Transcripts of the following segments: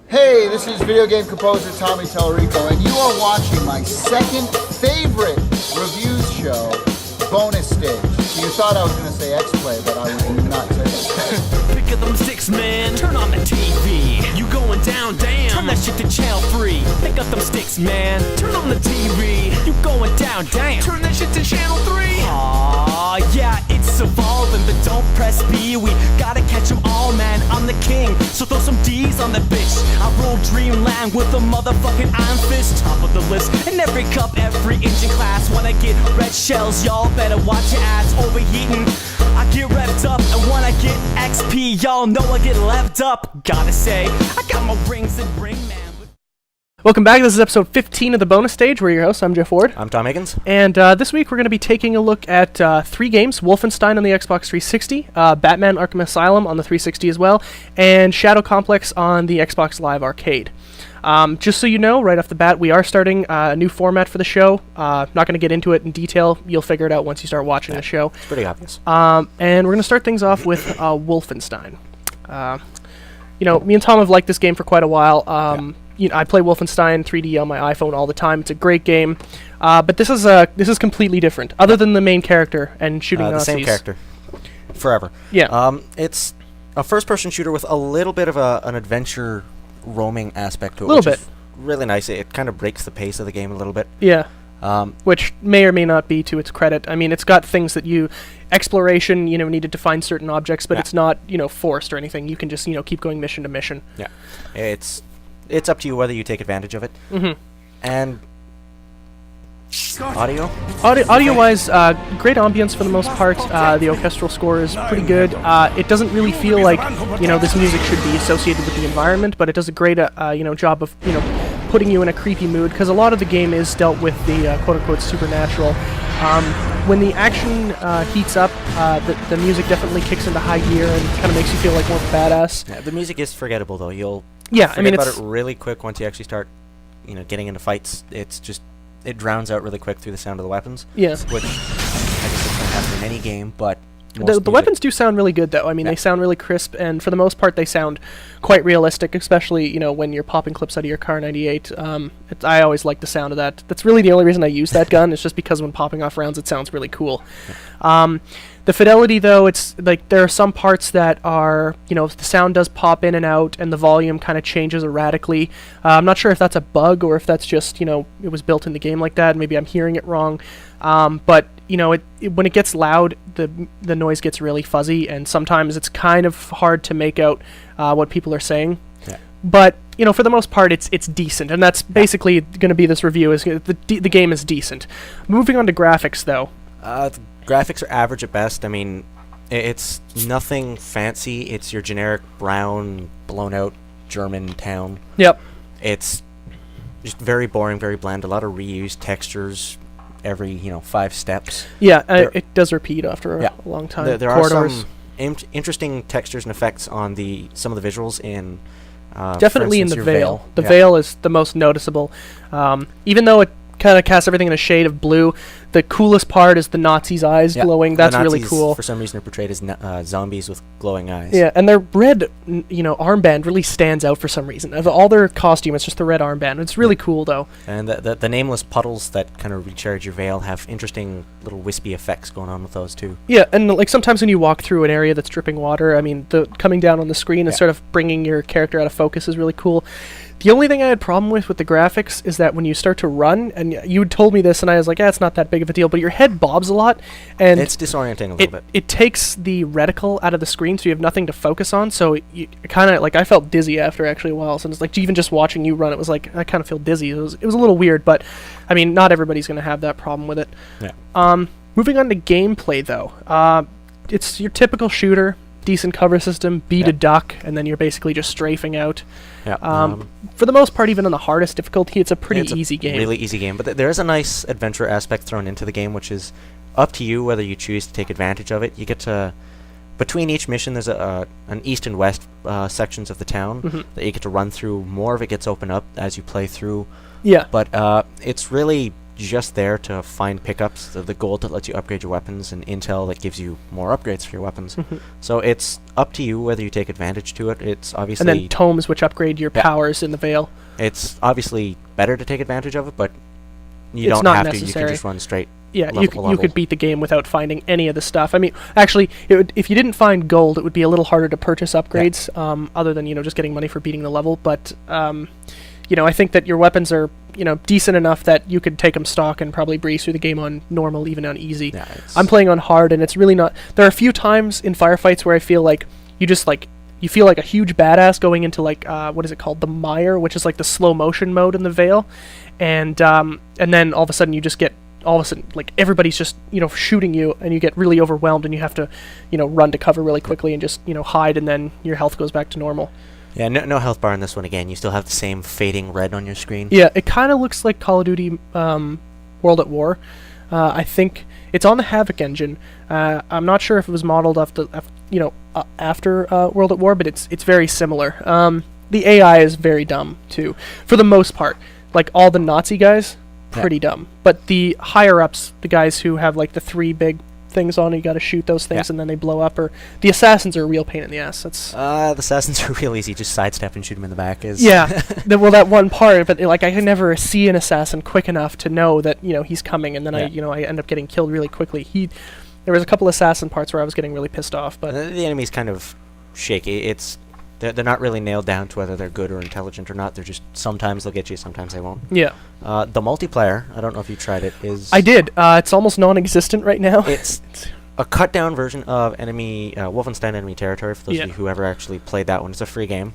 Hey, this is video game composer Tommy Tellerico, and you are watching my second favorite reviews show, Bonus Stage. You thought I was going to say X-Play, but I was not saying X-Play. Pick up them sticks, man. Turn on the TV. You going down, damn. Turn that shit to channel 3. Pick up them sticks, man. Turn on the TV. You going down, damn. Turn that shit to channel 3. Aw, yeah, it's evolving, but don't press B. We gotta catch them all, man. I'm the king, so throw some D's on the bitch. I rule Dreamland with a motherfucking iron fist. Top of the list in every cup, every inch in class. When I get red shells, y'all better watch your ass overheating. I get revved up, and when I get XP, y'all know I get leved up. Gotta say, I got my rings and ring man. Welcome back. This is episode 15 of the Bonus Stage. We're your hosts. I'm Jeff Ward. I'm Tom Higgins. And this week we're going to be taking a look at 3 games. Wolfenstein on the Xbox 360, Batman Arkham Asylum on the 360 as well, and Shadow Complex on the Xbox Live Arcade. Just so you know, right off the bat, we are starting a new format for the show. Not going to get into it in detail. You'll figure it out once you start watching the show. It's pretty obvious. And we're going to start things off with Wolfenstein. You know, me and Tom have liked this game for quite a while. You know, I play Wolfenstein 3D on my iPhone all the time. It's a great game, but this is completely different. Other than the main character and shooting Nazis. The same character, forever. Yeah. It's a first-person shooter with a little bit of an adventure roaming aspect to it. A little bit. Is really nice. It kind of breaks the pace of the game a little bit. Yeah. Which may or may not be to its credit. I mean, it's got things that exploration, you know, needed to find certain objects, but it's not, you know, forced or anything. You can just, you know, keep going mission to mission. Yeah. It's up to you whether you take advantage of it. Mm-hmm. And audio-wise, great ambience for the most part. The orchestral score is pretty good. It doesn't really feel like, you know, this music should be associated with the environment, but it does a great, you know, job of, you know, putting you in a creepy mood, because a lot of the game is dealt with the quote-unquote supernatural. When the action heats up, the music definitely kicks into high gear and kind of makes you feel like more badass. Yeah, the music is forgettable, though. You'll forget about it really quick once you actually start, you know, getting into fights. It drowns out really quick through the sound of the weapons. Yeah. Which I guess it's going to happen in any game, but the weapons do sound really good, though. I mean, they sound really crisp, and for the most part, they sound quite realistic, especially, you know, when you're popping clips out of your Car 98. I always like the sound of that. That's really the only reason I use that gun. It's just because when popping off rounds, it sounds really cool. Yeah. The fidelity, though, it's like there are some parts that are, you know, the sound does pop in and out, and the volume kind of changes erratically. I'm not sure if that's a bug or if that's just, you know, it was built in the game like that. Maybe I'm hearing it wrong. But, you know, when it gets loud, the noise gets really fuzzy, and sometimes it's kind of hard to make out what people are saying. Yeah. But, you know, for the most part, it's decent, and that's basically going to be this review. Is the game is decent. Moving on to graphics, though. The graphics are average at best. I mean, it's nothing fancy. It's your generic brown, blown-out German town. Yep. It's just very boring, very bland. A lot of reused textures every, 5 steps. Yeah, it does repeat after a long time. There are some interesting textures and effects on some of the visuals in... definitely in the Veil. The Veil is the most noticeable. Even though it kind of casts everything in a shade of blue, the coolest part is the Nazis' eyes glowing. That's really cool. For some reason, are portrayed as zombies with glowing eyes. Yeah, and their red, armband really stands out for some reason. Of all their costume, it's just the red armband. It's really cool, though. And the nameless puddles that kind of recharge your veil have interesting little wispy effects going on with those, too. Yeah, and like sometimes when you walk through an area that's dripping water, I mean, the coming down on the screen and sort of bringing your character out of focus is really cool. The only thing I had problem with the graphics is that when you start to run, and you told me this, and I was like, it's not that big of a deal, but your head bobs a lot, and it's disorienting a little bit. It takes the reticle out of the screen, so you have nothing to focus on, so you kind of, like, I felt dizzy after actually a while, so it's like, even just watching you run, it was like, I kind of feel dizzy. It was a little weird, but, I mean, not everybody's going to have that problem with it. Yeah. Moving on to gameplay, though. It's your typical shooter. Decent cover system, beat a duck, and then you're basically just strafing out. Yeah. For the most part, even on the hardest difficulty, it's a pretty easy game. Really easy game, but there is a nice adventure aspect thrown into the game, which is up to you whether you choose to take advantage of it. You get to, between each mission, there's an east and west sections of the town that you get to run through. More of it gets opened up as you play through. Yeah. But it's really just there to find pickups, the gold that lets you upgrade your weapons, and intel that gives you more upgrades for your weapons. So it's up to you whether you take advantage to it. It's obviously... And then tomes, which upgrade your powers in the Veil. It's obviously better to take advantage of it, but you It's don't not have to. You necessary. can just run straight. Yeah, level you could beat the game without finding any of the stuff. I mean, actually, if you didn't find gold, it would be a little harder to purchase upgrades, other than, just getting money for beating the level. But, I think that your weapons are, decent enough that you could take them stock and probably breeze through the game on normal, even on easy. Yeah, I'm playing on hard, and it's really not... There are a few times in firefights where I feel like you just, you feel like a huge badass going into, what is it called? The Mire, which is, the slow motion mode in the Veil. And then all of a sudden you just get... everybody's just, shooting you, and you get really overwhelmed, and you have to, run to cover really quickly and just, hide, and then your health goes back to normal. Yeah, no health bar in this one again. You still have the same fading red on your screen. Yeah, it kind of looks like Call of Duty World at War. I think it's on the Havoc engine. I'm not sure if it was modeled after World at War, but it's very similar. The AI is very dumb, too, for the most part. All the Nazi guys... pretty dumb. But the higher-ups, the guys who have, the 3 big things on, you got to shoot those things and then they blow up, or... The assassins are a real pain in the ass. That's... The assassins are real easy. Just sidestep and shoot them in the back. Yeah. That one part, but, I can never see an assassin quick enough to know that, he's coming, and then I end up getting killed really quickly. There was a couple assassin parts where I was getting really pissed off, but... The enemy's kind of shaky. They're not really nailed down to whether they're good or intelligent or not. They're just... Sometimes they'll get you, sometimes they won't. Yeah. The multiplayer, I don't know if you tried it, is... I did. It's almost non-existent right now. It's a cut-down version of Wolfenstein Enemy Territory, for those of you who ever actually played that one. It's a free game.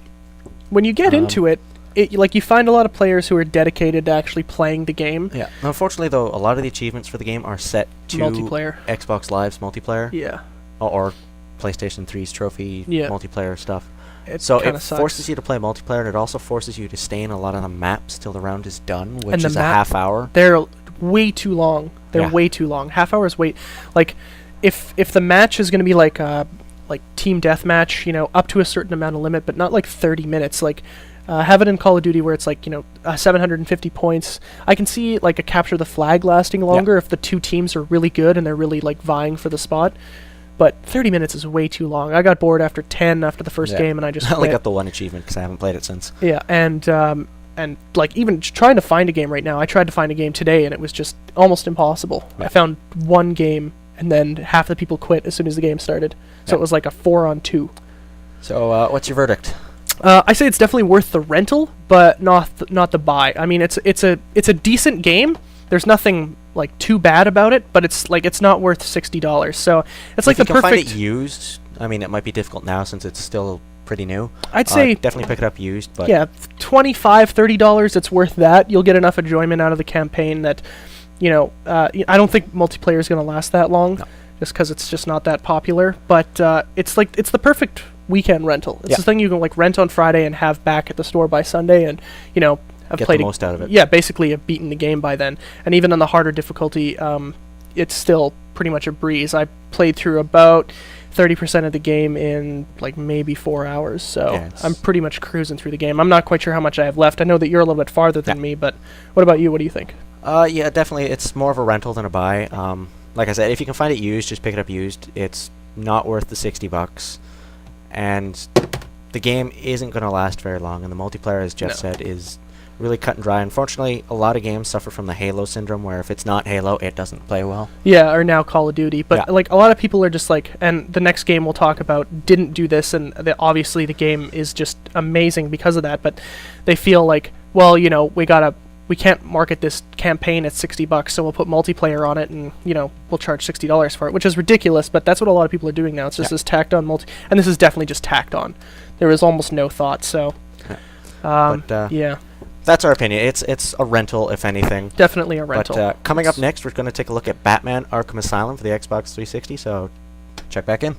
When you get into it, you find a lot of players who are dedicated to actually playing the game. Yeah. Unfortunately, though, a lot of the achievements for the game are set to... multiplayer. Xbox Live's multiplayer. Yeah. Or PlayStation 3's trophy multiplayer stuff. So it forces you to play multiplayer, and it also forces you to stay in a lot of the maps till the round is done, which is a half hour. They're way too long. They're way too long. Half hour is way... If the match is going to be team deathmatch, up to a certain amount of limit, but not 30 minutes. Have it in Call of Duty where it's 750 points. I can see a capture the flag lasting longer if the two teams are really good and they're really vying for the spot. But 30 minutes is way too long. I got bored after 10 after the first game, and I just I only got the one achievement because I haven't played it since. Yeah, and even trying to find a game right now, I tried to find a game today, and it was just almost impossible. I found one game, and then half the people quit as soon as the game started. So it was a 4-on-2. So what's your verdict? I say it's definitely worth the rental, but not the buy. I mean, it's a decent game. There's nothing too bad about it, but it's not worth $60. So it's the perfect. If you can find it used, I mean, it might be difficult now since it's still pretty new. I'd say definitely pick it up used. But yeah, $25, $30. It's worth that. You'll get enough enjoyment out of the campaign that, I don't think multiplayer is going to last that long, just because it's just not that popular. But it's the perfect weekend rental. It's the thing you can rent on Friday and have back at the store by Sunday, and I've get played the most out of it. Yeah, basically I've beaten the game by then. And even on the harder difficulty, it's still pretty much a breeze. I played through about 30% of the game in maybe 4 hours, so I'm pretty much cruising through the game. I'm not quite sure how much I have left. I know that you're a little bit farther than me, but what about you? What do you think? Yeah, definitely. It's more of a rental than a buy. Like I said, if you can find it used, just pick it up used. It's not worth the $60, and the game isn't going to last very long, and the multiplayer, as Jeff said, is really cut and dry. Unfortunately, a lot of games suffer from the Halo syndrome, where if it's not Halo, it doesn't play well. Yeah, or now Call of Duty. But a lot of people are just and the next game we'll talk about didn't do this, and obviously the game is just amazing because of that. But they feel well, we can't market this campaign at $60, so we'll put multiplayer on it, and we'll charge $60 for it, which is ridiculous. But that's what a lot of people are doing now. It's just this tacked on and this is definitely just tacked on. There is almost no thought. So, yeah. That's our opinion. It's a rental, if anything. Definitely a rental. But coming up next, we're going to take a look at Batman Arkham Asylum for the Xbox 360, so check back in.